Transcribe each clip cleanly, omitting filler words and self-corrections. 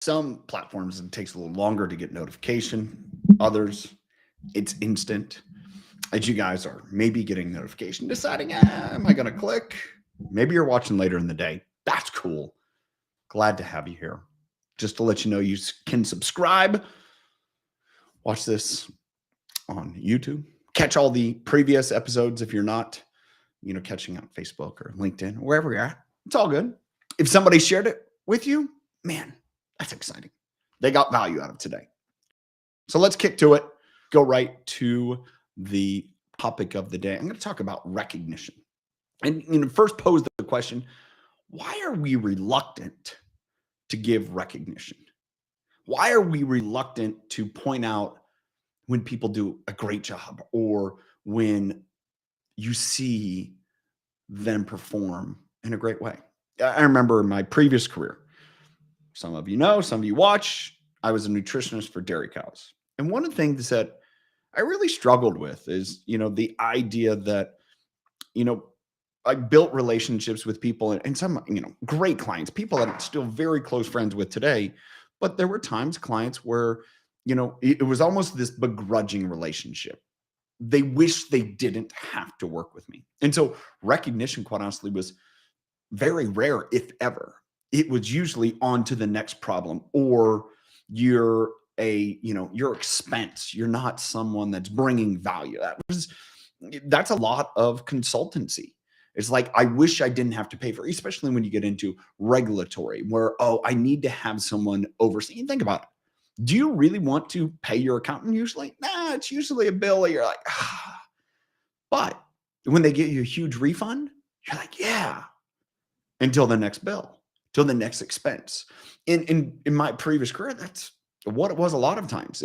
Some platforms, it takes a little longer to get notification. Others, it's instant. As you guys are maybe getting notification, deciding, am I going to click? Maybe you're watching later in the day. That's cool. Glad to have you here. Just to let you know, you can subscribe, watch this on YouTube, catch all the previous episodes if you're not, catching on Facebook or LinkedIn, or wherever you're at. It's all good. If somebody shared it with you, man, that's exciting. They got value out of today. So let's kick to it. Go right to the topic of the day. I'm going to talk about recognition. And first pose the question, why are we reluctant to give recognition? Why are we reluctant to point out when people do a great job or when you see them perform in a great way? I remember in my previous career, some of you know, some of you watch, I was a nutritionist for dairy cows. And one of the things that I really struggled with is, the idea that, you know, I built relationships with people and some, great clients, people that I'm still very close friends with today. But there were times, clients where, it was almost this begrudging relationship. They wish they didn't have to work with me. And so recognition, quite honestly, was very rare, if ever. It was usually on to the next problem, or you're your expense. You're not someone that's bringing value. That's a lot of consultancy. It's like, I wish I didn't have to pay for it, especially when you get into regulatory, where, oh, I need to have someone oversee. Think about it. Do you really want to pay your accountant usually? Nah, it's usually a bill that you're like, ah. But when they get you a huge refund, you're like, yeah, until the next bill, till the next expense. In my previous career, that's what it was a lot of times.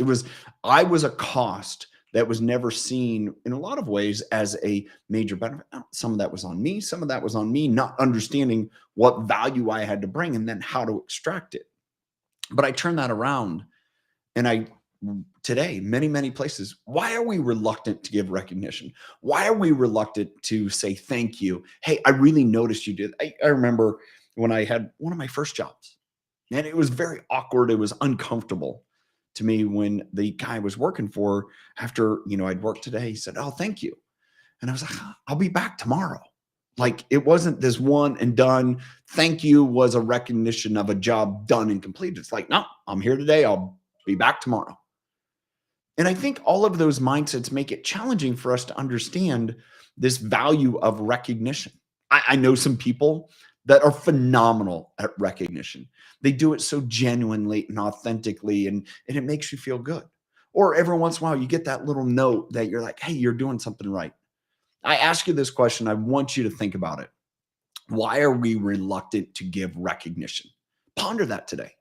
I was a cost that was never seen in a lot of ways as a major benefit. Now, some of that was on me. Some of that was on me not understanding what value I had to bring and then how to extract it. But I turned that around, and today, many, many places, why are we reluctant to give recognition? Why are we reluctant to say thank you? Hey, I really noticed you did. I remember when I had one of my first jobs, and it was very awkward. It was uncomfortable to me when the guy I was working for, after, I'd worked today, he said, oh, thank you. And I was like, I'll be back tomorrow. Like, it wasn't this one and done. Thank you was a recognition of a job done and completed. It's like, no, I'm here today. I'll be back tomorrow. And I think all of those mindsets make it challenging for us to understand this value of recognition. I know some people that are phenomenal at recognition. They do it so genuinely and authentically, and it makes you feel good. Or every once in a while, you get that little note that you're like, hey, you're doing something right. I ask you this question. I want you to think about it. Why are we reluctant to give recognition? Ponder that today.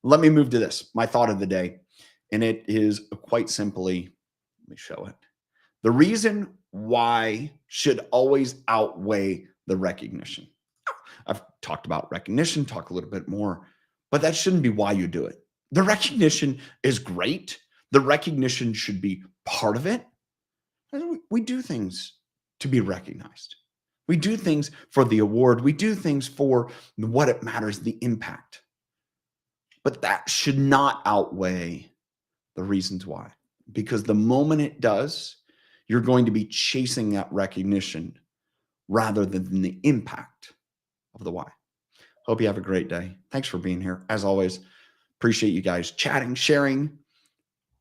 Let me move to this, my thought of the day. And it is quite simply, let me show it. The reason why should always outweigh the recognition. I've talked about recognition, talk a little bit more, but that shouldn't be why you do it. The recognition is great. The recognition should be part of it. We do things to be recognized. We do things for the award. We do things for what it matters, the impact. But that should not outweigh the reasons why. Because the moment it does, you're going to be chasing that recognition rather than the impact of the why. Hope you have a great day. Thanks for being here. As always, appreciate you guys chatting, sharing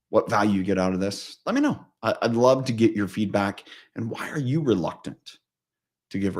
what value you get out of this. Let me know. I'd love to get your feedback. And why are you reluctant to give